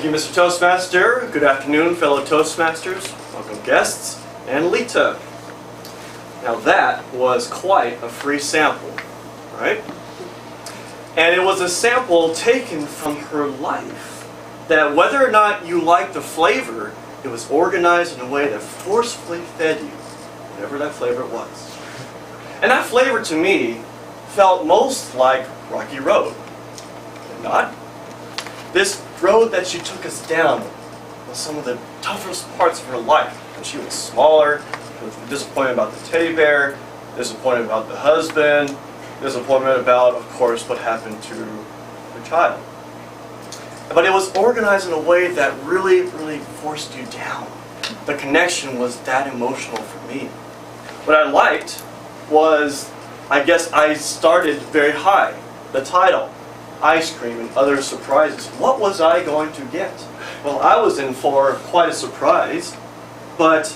you, Mr. Toastmaster. Good afternoon, fellow Toastmasters. Welcome, guests, and Lita. Now that was quite a free sample, right? And it was a sample taken from her life, that whether or not you liked the flavor, it was organized in a way that forcefully fed you, whatever that flavor was. And that flavor, to me, felt most like Rocky Road. Did it not? This road that she took us down was some of the toughest parts of her life. When she was smaller, she was disappointed about the teddy bear, disappointed about the husband, disappointment about, of course, what happened to her child. But it was organized in a way that really, really forced you down. The connection was that emotional for me. What I liked was, I guess I started very high. The title, ice cream and other surprises. What was I going to get? Well, I was in for quite a surprise, but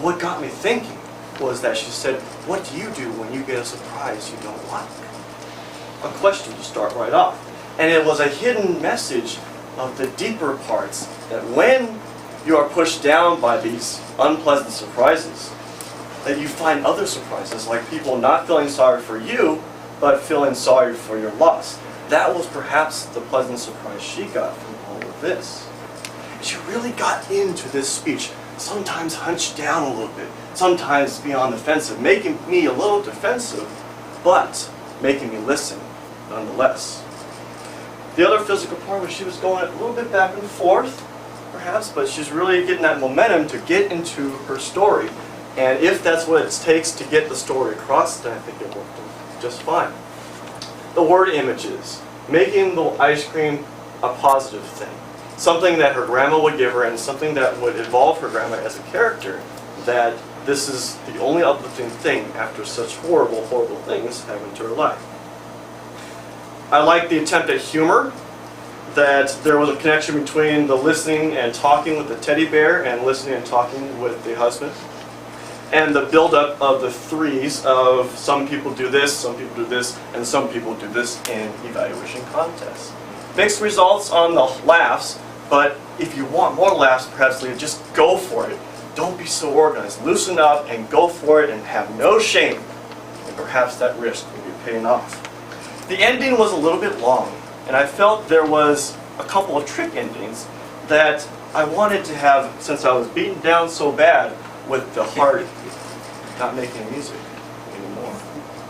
what got me thinking was that she said, what do you do when you get a surprise you don't like? A question to start right off. And it was a hidden message of the deeper parts, that when you are pushed down by these unpleasant surprises, that you find other surprises, like people not feeling sorry for you, but feeling sorry for your loss. That was perhaps the pleasant surprise she got from all of this. She really got into this speech, sometimes hunched down a little bit, sometimes be on the defensive, making me a little defensive, but making me listen nonetheless. The other physical part was she was going a little bit back and forth, perhaps, but she's really getting that momentum to get into her story. And if that's what it takes to get the story across, then I think it worked just fine. The word images, making the ice cream a positive thing. Something that her grandma would give her and something that would evolve her grandma as a character, that this is the only uplifting thing after such horrible, horrible things happen to her life. I like the attempt at humor, that there was a connection between the listening and talking with the teddy bear and listening and talking with the husband. And the build-up of the threes of some people do this, some people do this, and some people do this in evaluation contests. Mixed results on the laughs, but if you want more laughs, perhaps just go for it. Don't be so organized. Loosen up and go for it and have no shame. And perhaps that risk will be paying off. The ending was a little bit long, and I felt there was a couple of trick endings that I wanted to have, since I was beaten down so bad with the heart not making music anymore.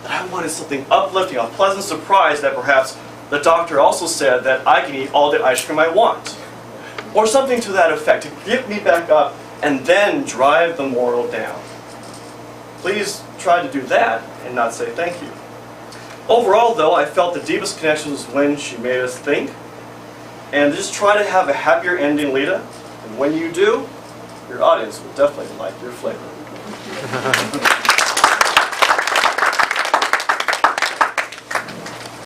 That I wanted something uplifting, a pleasant surprise that perhaps the doctor also said that I can eat all the ice cream I want. Or something to that effect, to get me back up and then drive the moral down. Please try to do that and not say thank you. Overall though, I felt the deepest connection was when she made us think. And just try to have a happier ending, Lita. And when you do, your audience will definitely like your flavor.